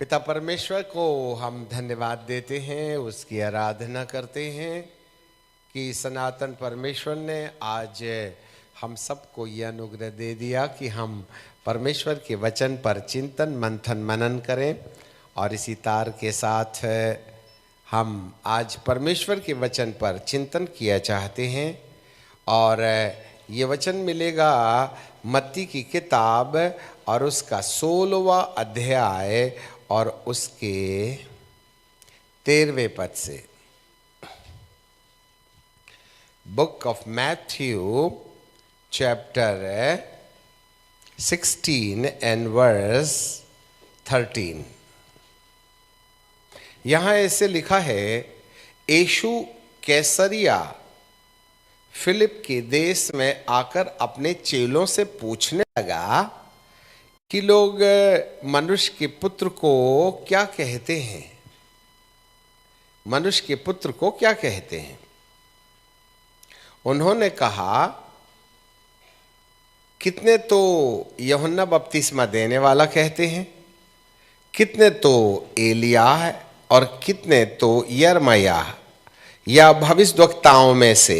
पिता परमेश्वर को हम धन्यवाद देते हैं, उसकी आराधना करते हैं कि सनातन परमेश्वर ने आज हम सबको यह अनुग्रह दे दिया कि हम परमेश्वर के वचन पर चिंतन मंथन मनन करें। और इसी तार के साथ हम आज परमेश्वर के वचन पर चिंतन किया चाहते हैं। और ये वचन मिलेगा मत्ती की किताब और उसका 16वां अध्याय और उसके 13वें पद से। Book of Matthew chapter 16 and verse 13। यहाँ ऐसे लिखा है, यीशु कैसरिया फिलिप के देश में आकर अपने चेलों से पूछने लगा कि लोग मनुष्य के पुत्र को क्या कहते हैं। मनुष्य के पुत्र को क्या कहते हैं? उन्होंने कहा, कितने तो यूहन्ना बपतिस्मा देने वाला कहते हैं, कितने तो एलिया है और कितने तो यिर्मयाह या भविष्यद्वक्ताओं में से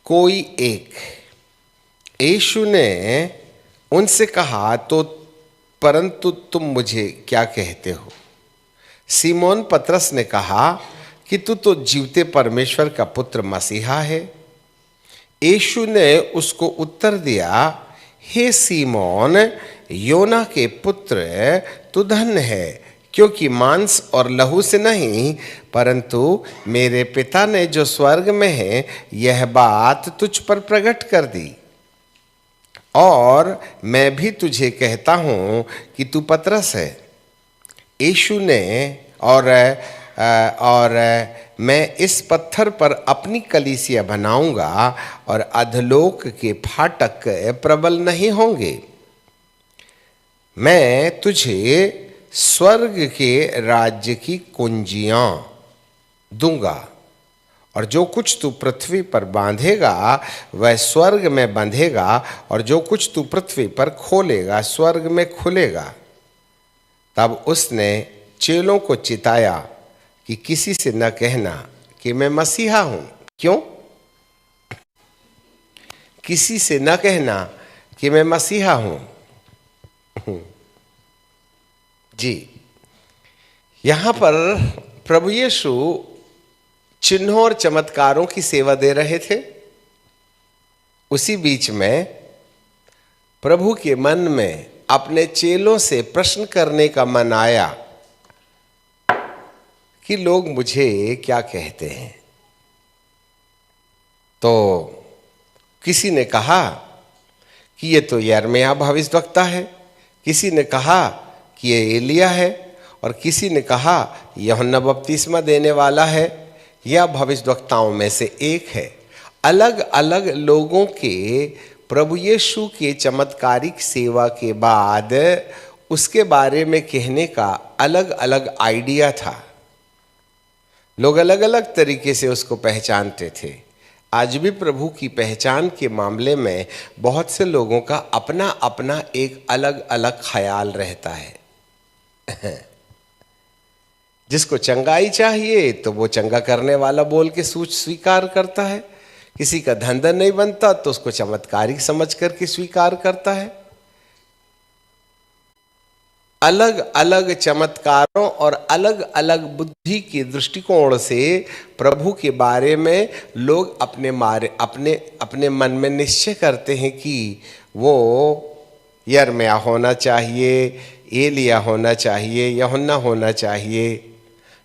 कोई एक। यीशु ने उनसे कहा, तो परंतु तुम मुझे क्या कहते हो? सीमोन पतरस ने कहा कि तू तो जीवते परमेश्वर का पुत्र मसीहा है। यीशु ने उसको उत्तर दिया, हे सीमोन, योना के पुत्र, तू धन्य है, क्योंकि मांस और लहू से नहीं परंतु मेरे पिता ने जो स्वर्ग में है यह बात तुझ पर प्रकट कर दी। और मैं भी तुझे कहता हूँ कि तू पतरस है। यीशु ने और मैं इस पत्थर पर अपनी कलीसिया बनाऊंगा और अधोलोक के फाटक प्रबल नहीं होंगे। मैं तुझे स्वर्ग के राज्य की कुंजियां दूंगा, और जो कुछ तू पृथ्वी पर बांधेगा वह स्वर्ग में बंधेगा, और जो कुछ तू पृथ्वी पर खोलेगा स्वर्ग में खुलेगा। तब उसने चेलों को चिताया कि किसी से न कहना कि मैं मसीहा हूं। क्यों? किसी से न कहना कि मैं मसीहा हूं। जी, यहां पर प्रभु यीशु चिन्हों और चमत्कारों की सेवा दे रहे थे। उसी बीच में प्रभु के मन में अपने चेलों से प्रश्न करने का मन आया कि लोग मुझे क्या कहते हैं। तो किसी ने कहा कि ये तो यिर्मयाह भविष्यद्वक्ता है, किसी ने कहा कि ये एलिया है, और किसी ने कहा यूहन्ना बपतिस्मा देने वाला है या भविष्यद्वक्ताओं में से एक है। अलग अलग लोगों के प्रभु यीशु के चमत्कारिक सेवा के बाद उसके बारे में कहने का अलग अलग आइडिया था। लोग अलग अलग तरीके से उसको पहचानते थे। आज भी प्रभु की पहचान के मामले में बहुत से लोगों का अपना अपना एक अलग अलग ख्याल रहता है। जिसको चंगाई चाहिए तो वो चंगा करने वाला बोल के स्वीकार करता है। किसी का धंधा नहीं बनता तो उसको चमत्कारिक समझ करके स्वीकार करता है। अलग अलग चमत्कारों और अलग अलग बुद्धि के दृष्टिकोण से प्रभु के बारे में लोग अपने मन में निश्चय करते हैं कि वो यिर्मयाह होना चाहिए, एलिया होना चाहिए, यूहन्ना होना चाहिए।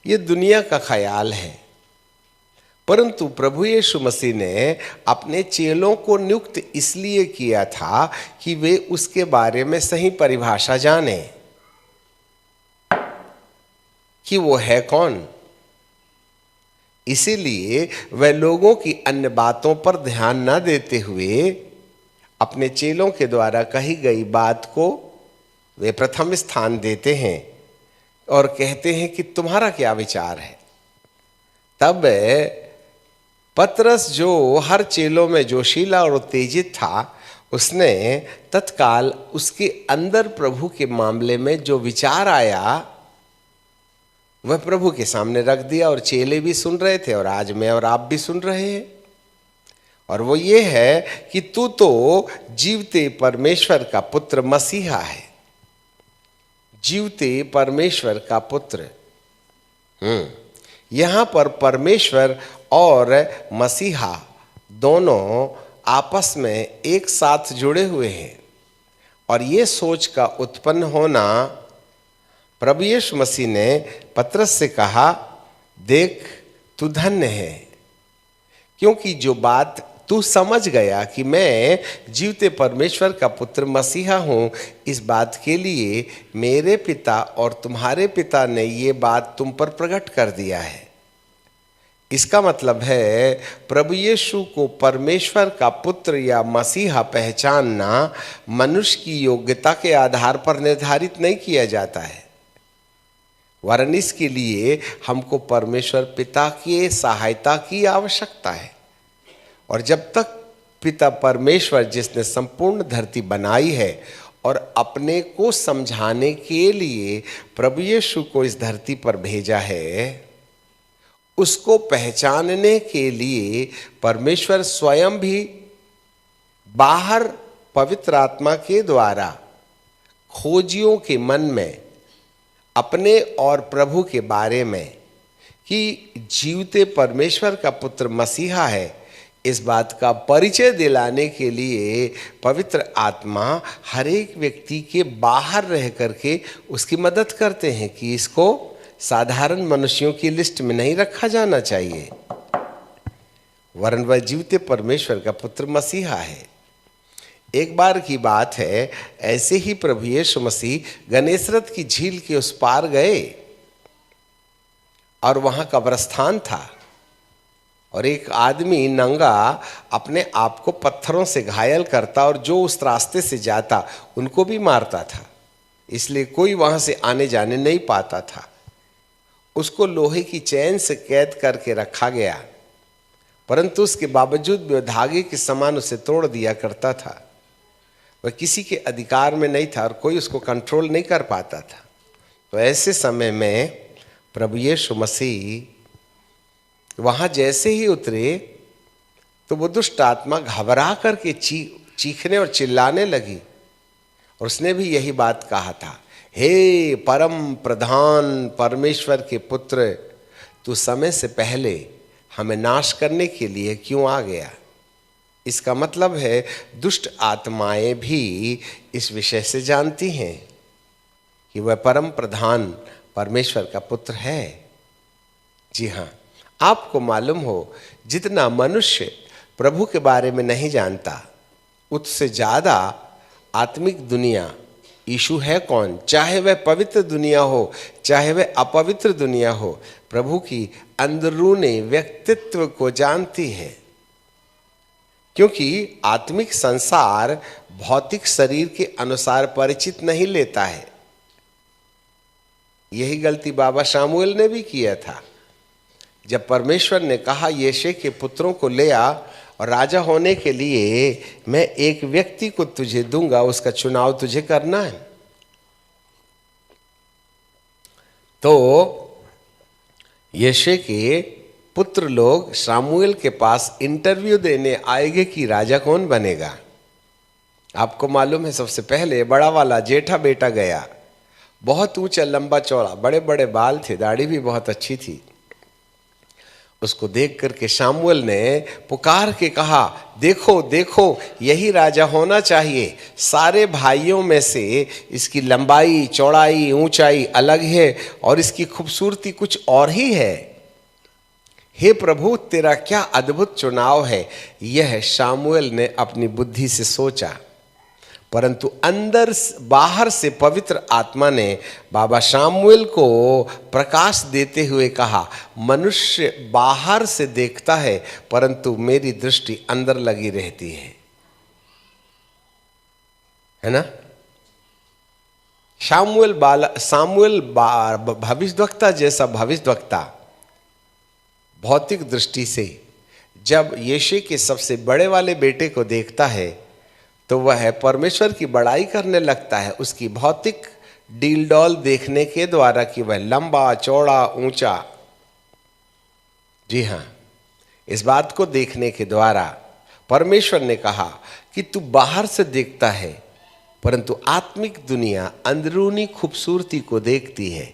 ये दुनिया का ख्याल है। परंतु प्रभु यीशु मसीह ने अपने चेलों को नियुक्त इसलिए किया था कि वे उसके बारे में सही परिभाषा जाने कि वो है कौन। इसीलिए वह लोगों की अन्य बातों पर ध्यान न देते हुए अपने चेलों के द्वारा कही गई बात को वे प्रथम स्थान देते हैं और कहते हैं कि तुम्हारा क्या विचार है। तब पतरस, जो हर चेलों में जोशीला और उत्तेजित था, उसने तत्काल उसके अंदर प्रभु के मामले में जो विचार आया वह प्रभु के सामने रख दिया, और चेले भी सुन रहे थे और आज मैं और आप भी सुन रहे हैं। और वो ये है कि तू तो जीवते परमेश्वर का पुत्र मसीहा है, जीवते परमेश्वर का पुत्र। यहां पर परमेश्वर और मसीहा दोनों आपस में एक साथ जुड़े हुए हैं। और ये सोच का उत्पन्न होना, प्रभु यीशु मसीह ने पतरस से कहा, देख तू धन्य है, क्योंकि जो बात तू समझ गया कि मैं जीवते परमेश्वर का पुत्र मसीहा हूं, इस बात के लिए मेरे पिता और तुम्हारे पिता ने ये बात तुम पर प्रकट कर दिया है। इसका मतलब है प्रभु यीशु को परमेश्वर का पुत्र या मसीहा पहचानना मनुष्य की योग्यता के आधार पर निर्धारित नहीं किया जाता है, वरन इसके लिए हमको परमेश्वर पिता की सहायता की आवश्यकता है। और जब तक पिता परमेश्वर जिसने संपूर्ण धरती बनाई है और अपने को समझाने के लिए प्रभु यीशु को इस धरती पर भेजा है, उसको पहचानने के लिए परमेश्वर स्वयं भी बाहर पवित्र आत्मा के द्वारा खोजियों के मन में अपने और प्रभु के बारे में कि जीवते परमेश्वर का पुत्र मसीहा है, इस बात का परिचय दिलाने के लिए पवित्र आत्मा हर एक व्यक्ति के बाहर रह करके उसकी मदद करते हैं कि इसको साधारण मनुष्यों की लिस्ट में नहीं रखा जाना चाहिए, वरन वह जीवते परमेश्वर का पुत्र मसीहा है। एक बार की बात है, ऐसे ही प्रभु यीशु मसीह गनेसरत की झील के उस पार गए और वहां कब्रिस्तान था, और एक आदमी नंगा अपने आप को पत्थरों से घायल करता और जो उस रास्ते से जाता उनको भी मारता था, इसलिए कोई वहां से आने जाने नहीं पाता था। उसको लोहे की चैन से कैद करके रखा गया, परंतु उसके बावजूद भी धागे के समान उसे तोड़ दिया करता था। वह किसी के अधिकार में नहीं था और कोई उसको कंट्रोल नहीं कर पाता था। तो ऐसे समय में प्रभु यीशु मसीह वहां जैसे ही उतरे तो वो दुष्ट आत्मा घबरा करके चीखने और चिल्लाने लगी, और उसने भी यही बात कहा था, हे परम प्रधान परमेश्वर के पुत्र, तू समय से पहले हमें नाश करने के लिए क्यों आ गया। इसका मतलब है दुष्ट आत्माएं भी इस विषय से जानती हैं कि वह परम प्रधान परमेश्वर का पुत्र है। जी हाँ, आपको मालूम हो, जितना मनुष्य प्रभु के बारे में नहीं जानता, उससे ज़्यादा आत्मिक दुनिया यीशु है कौन, चाहे वह पवित्र दुनिया हो चाहे वह अपवित्र दुनिया हो, प्रभु की अंदरूनी व्यक्तित्व को जानती है। क्योंकि आत्मिक संसार भौतिक शरीर के अनुसार परिचित नहीं लेता है। यही गलती बाबा शामुएल ने भी किया था। जब परमेश्वर ने कहा यिशै के पुत्रों को ले आ और राजा होने के लिए मैं एक व्यक्ति को तुझे दूंगा, उसका चुनाव तुझे करना है, तो यिशै के पुत्र लोग शामुएल के पास इंटरव्यू देने आएंगे कि राजा कौन बनेगा। आपको मालूम है, सबसे पहले बड़ा वाला जेठा बेटा गया, बहुत ऊंचा लंबा चौड़ा, बड़े बड़े बाल थे, दाढ़ी भी बहुत अच्छी थी। उसको देख करके शामुएल ने पुकार के कहा, देखो देखो यही राजा होना चाहिए, सारे भाइयों में से इसकी लंबाई चौड़ाई ऊंचाई अलग है और इसकी खूबसूरती कुछ और ही है। हे प्रभु, तेरा क्या अद्भुत चुनाव है। यह शामुएल ने अपनी बुद्धि से सोचा, परंतु अंदर बाहर से पवित्र आत्मा ने बाबा शामुएल को प्रकाश देते हुए कहा, मनुष्य बाहर से देखता है परंतु मेरी दृष्टि अंदर लगी रहती है ना। सामुएल भविष्यद्वक्ता जैसा भविष्यद्वक्ता भौतिक दृष्टि से जब यिशै के सबसे बड़े वाले बेटे को देखता है तो वह परमेश्वर की बड़ाई करने लगता है उसकी भौतिक डील डॉल देखने के द्वारा कि वह लंबा चौड़ा ऊंचा। जी हाँ, इस बात को देखने के द्वारा परमेश्वर ने कहा कि तू बाहर से देखता है परंतु आत्मिक दुनिया अंदरूनी खूबसूरती को देखती है,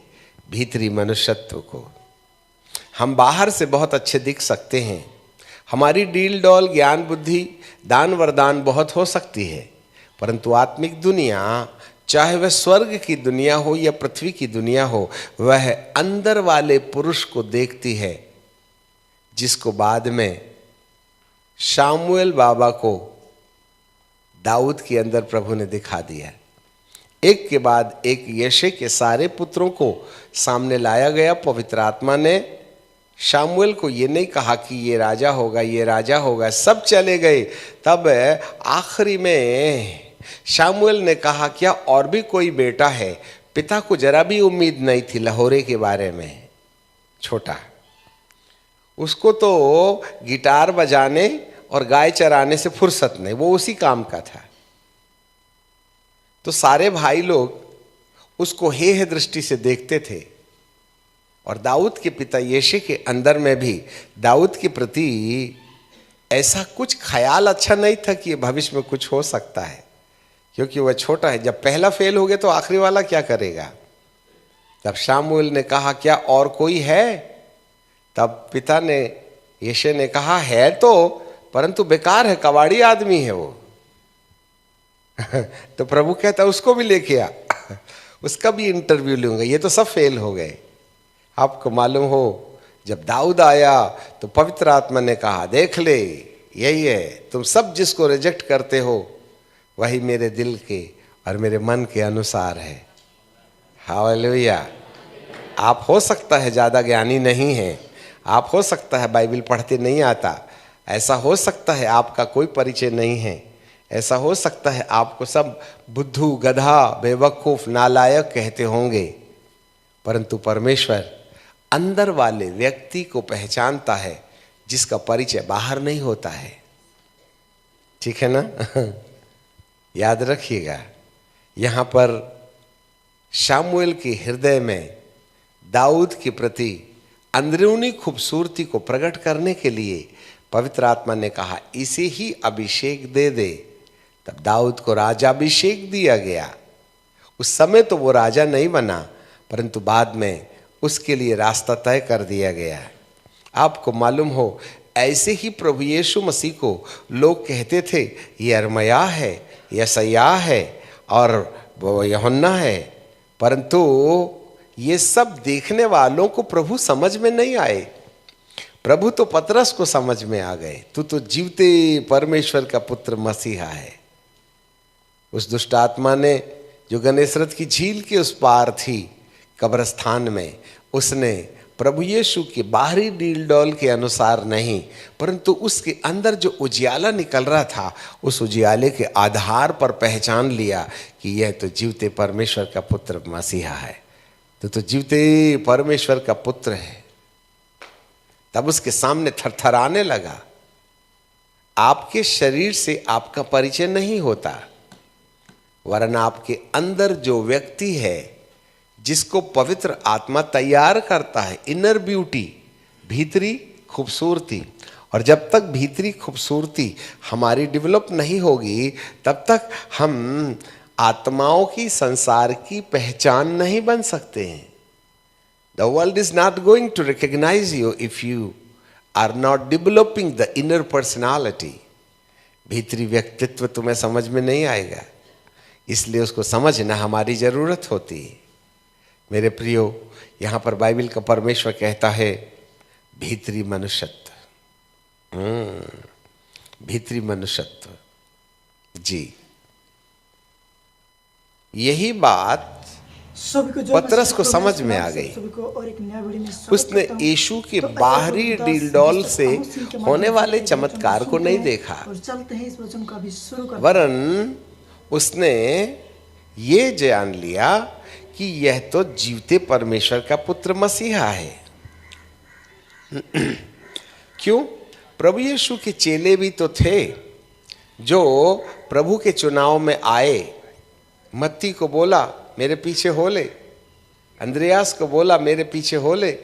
भीतरी मनुष्यत्व को। हम बाहर से बहुत अच्छे दिख सकते हैं, हमारी डील डॉल ज्ञान बुद्धि दान वरदान बहुत हो सकती है, परंतु आत्मिक दुनिया, चाहे वह स्वर्ग की दुनिया हो या पृथ्वी की दुनिया हो, वह अंदर वाले पुरुष को देखती है, जिसको बाद में शामुएल बाबा को दाऊद के अंदर प्रभु ने दिखा दिया। एक के बाद एक यशे के सारे पुत्रों को सामने लाया गया। पवित्र आत्मा ने शामुएल को ये नहीं कहा कि ये राजा होगा, ये राजा होगा, सब चले गए। तब आखिरी में शामुएल ने कहा क्या और भी कोई बेटा है? पिता को जरा भी उम्मीद नहीं थी लाहौरे के बारे में। छोटा, उसको तो गिटार बजाने और गाय चराने से फुर्सत नहीं, वो उसी काम का था। तो सारे भाई लोग उसको हे दृष्टि से देखते थे। और दाऊद के पिता यशे के अंदर में भी दाऊद के प्रति ऐसा कुछ ख्याल अच्छा नहीं था कि भविष्य में कुछ हो सकता है, क्योंकि वह छोटा है। जब पहला फेल हो गया तो आखिरी वाला क्या करेगा? तब शामुएल ने कहा क्या और कोई है? तब पिता ने यशे ने कहा है तो, परंतु बेकार है, कबाड़ी आदमी है वो। तो प्रभु कहता उसको भी लेके आ, उसका भी इंटरव्यू लूंगा। ये तो सब फेल हो गए। आपको मालूम हो जब दाऊद आया तो पवित्र आत्मा ने कहा देख ले, यही है, तुम सब जिसको रिजेक्ट करते हो वही मेरे दिल के और मेरे मन के अनुसार है। हालेलुया। आप हो सकता है ज़्यादा ज्ञानी नहीं हैं, आप हो सकता है बाइबल पढ़ते नहीं आता, ऐसा हो सकता है आपका कोई परिचय नहीं है, ऐसा हो सकता है आपको सब बुद्धू, गधा, बेवकूफ़, नालायक कहते होंगे, परंतु परमेश्वर अंदर वाले व्यक्ति को पहचानता है जिसका परिचय बाहर नहीं होता है। ठीक है ना? याद रखिएगा, यहाँ पर शामुएल के हृदय में दाऊद के प्रति अंदरूनी खूबसूरती को प्रकट करने के लिए पवित्र आत्मा ने कहा इसे ही अभिषेक दे दे। तब दाऊद को राजाभिषेक दिया गया। उस समय तो वो राजा नहीं बना, परंतु बाद में उसके लिए रास्ता तय कर दिया गया। आपको मालूम हो ऐसे ही प्रभु यीशु मसीह को लोग कहते थे ये यिर्मयाह है, यशायाह है और वो यूहन्ना है, परंतु ये सब देखने वालों को प्रभु समझ में नहीं आए। प्रभु तो पतरस को समझ में आ गए, तू तो जीवते परमेश्वर का पुत्र मसीहा है। उस दुष्ट आत्मा ने जो गनेसरत की झील के उस पार थी कब्रस्तान में, उसने प्रभु यीशु के बाहरी डील डॉल के अनुसार नहीं, परंतु उसके अंदर जो उजियाला निकल रहा था उस उजियाले के आधार पर पहचान लिया कि यह तो जीवते परमेश्वर का पुत्र मसीहा है, तो जीवते परमेश्वर का पुत्र है। तब उसके सामने थरथराने लगा। आपके शरीर से आपका परिचय नहीं होता, वरन आपके अंदर जो व्यक्ति है जिसको पवित्र आत्मा तैयार करता है, इनर ब्यूटी, भीतरी खूबसूरती। और जब तक भीतरी खूबसूरती हमारी डेवलप नहीं होगी तब तक हम आत्माओं की, संसार की पहचान नहीं बन सकते हैं। The world is not going to recognize you if you are not developing the inner personality. भीतरी व्यक्तित्व तुम्हें समझ में नहीं आएगा, इसलिए उसको समझना हमारी जरूरत होती है। मेरे प्रियो, यहाँ पर बाइबल का परमेश्वर कहता है भीतरी मनुष्यत्व, भीतरी मनुष्यत्व। जी, यही बात पतरस को समझ में आ गई। उसने यीशु के बाहरी डीलडॉल से होने वाले चमत्कार को नहीं देखा, वरन उसने ये जान लिया कि यह तो जीवते परमेश्वर का पुत्र मसीहा है। क्यों? प्रभु यीशु के चेले भी तो थे जो प्रभु के चुनाव में आए, मत्ती को बोला मेरे पीछे हो ले, अंद्रयास को बोला मेरे पीछे हो ले।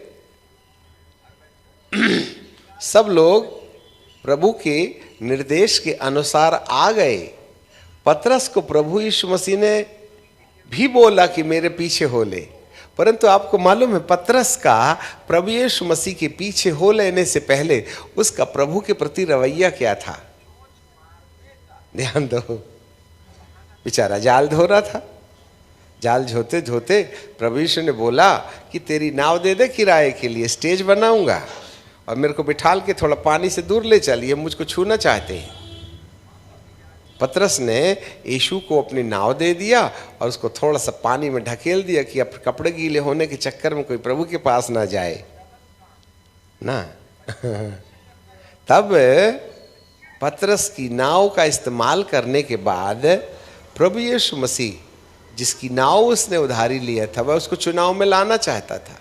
सब लोग प्रभु के निर्देश के अनुसार आ गए। पतरस को प्रभु यीशु मसीह ने भी बोला कि मेरे पीछे हो ले, परंतु आपको मालूम है पतरस का प्रभु यीशु मसीह के पीछे हो लेने से पहले उसका प्रभु के प्रति रवैया क्या था? ध्यान दो, बेचारा जाल धो रहा था। जाल धोते धोते प्रभु यीशु ने बोला कि तेरी नाव दे दे किराए के लिए, स्टेज बनाऊंगा और मेरे को बिठाल के थोड़ा पानी से दूर ले चलिए, मुझको छूना चाहते हैं। पतरस ने यीशु को अपनी नाव दे दिया और उसको थोड़ा सा पानी में ढकेल दिया कि अब कपड़े गीले होने के चक्कर में कोई प्रभु के पास ना जाए ना। तब पतरस की नाव का इस्तेमाल करने के बाद प्रभु यीशु मसीह जिसकी नाव उसने उधारी लिया था वह उसको चुनाव में लाना चाहता था।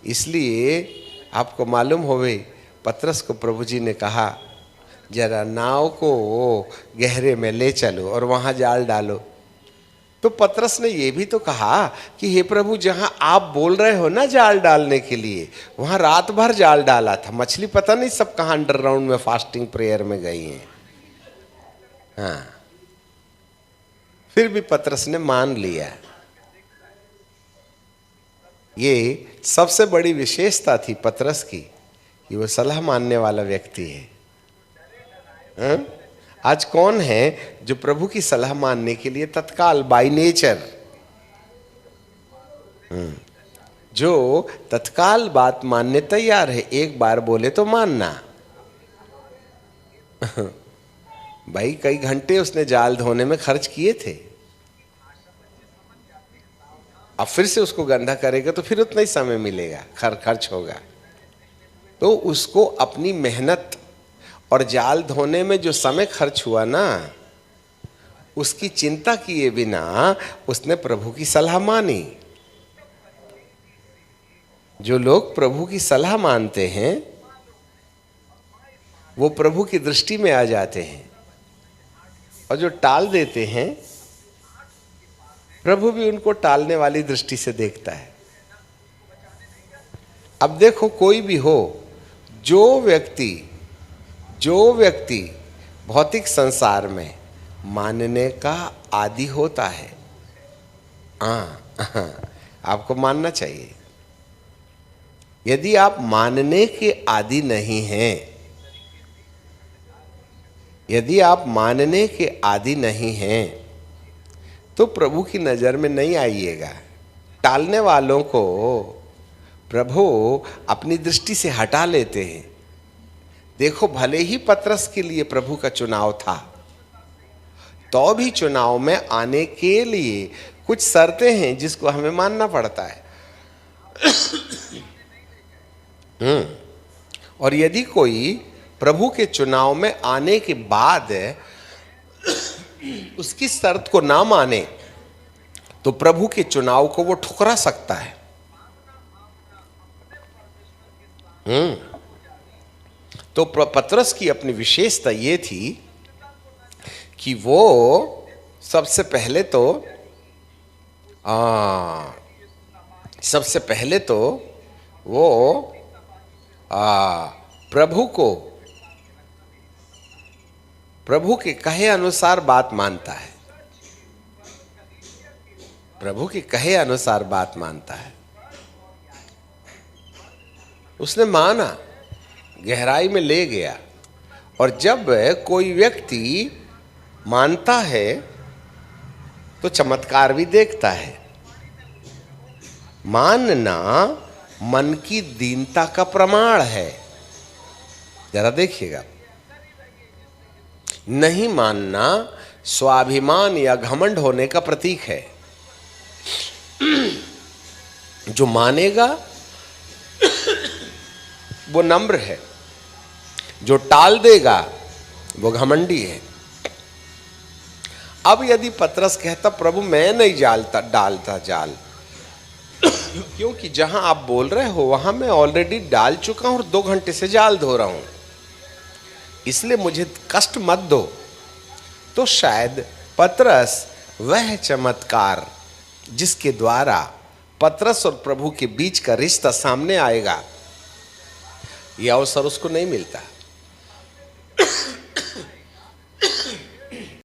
इसलिए आपको मालूम होवे पतरस को प्रभु जी ने कहा जरा नाव को गहरे में ले चलो और वहाँ जाल डालो। तो पतरस ने ये भी तो कहा कि हे प्रभु जहाँ आप बोल रहे हो ना जाल डालने के लिए, वहाँ रात भर जाल डाला था, मछली पता नहीं सब कहाँ अंडरग्राउंड में फास्टिंग प्रेयर में गई हैं। हाँ, फिर भी पतरस ने मान लिया। ये सबसे बड़ी विशेषता थी पतरस की कि वो सलाह मानने वाला व्यक्ति है। आज कौन है जो प्रभु की सलाह मानने के लिए तत्काल बाय नेचर, जो तत्काल बात मानने तैयार है, एक बार बोले तो मानना। भाई कई घंटे उसने जाल धोने में खर्च किए थे, अब फिर से उसको गंदा करेगा तो फिर उतना ही समय मिलेगा, खर्च होगा। तो उसको अपनी मेहनत और जाल धोने में जो समय खर्च हुआ ना, उसकी चिंता किए बिना उसने प्रभु की सलाह मानी। जो लोग प्रभु की सलाह मानते हैं वो प्रभु की दृष्टि में आ जाते हैं, और जो टाल देते हैं प्रभु भी उनको टालने वाली दृष्टि से देखता है। अब देखो कोई भी हो, जो व्यक्ति भौतिक संसार में मानने का आदी होता है, आपको मानना चाहिए। यदि आप मानने के आदी नहीं हैं, यदि आप मानने के आदी नहीं हैं तो प्रभु की नज़र में नहीं आइएगा। टालने वालों को प्रभु अपनी दृष्टि से हटा लेते हैं। देखो भले ही पतरस के लिए प्रभु का चुनाव था, तो भी चुनाव में आने के लिए कुछ शर्तें हैं जिसको हमें मानना पड़ता है। और यदि कोई प्रभु के चुनाव में आने के बाद उसकी शर्त को ना माने तो प्रभु के चुनाव को वो ठुकरा सकता है। तो पतरस की अपनी विशेषता ये थी कि वो सबसे पहले तो वो प्रभु के कहे अनुसार बात मानता है। प्रभु के कहे अनुसार बात मानता है। उसने माना, गहराई में ले गया। और जब कोई व्यक्ति मानता है तो चमत्कार भी देखता है। मानना मन की दीनता का प्रमाण है। जरा देखिएगा, नहीं मानना स्वाभिमान या घमंड होने का प्रतीक है। जो मानेगा वो नम्र है, जो टाल देगा वो घमंडी है। अब यदि पतरस कहता प्रभु मैं नहीं डालता जाल, क्योंकि जहां आप बोल रहे हो वहां मैं ऑलरेडी डाल चुका हूं और 2 घंटे से जाल धो रहा हूं, इसलिए मुझे कष्ट मत दो। तो शायद पतरस वह चमत्कार जिसके द्वारा पतरस और प्रभु के बीच का रिश्ता सामने आएगा, यह अवसर उसको नहीं मिलता।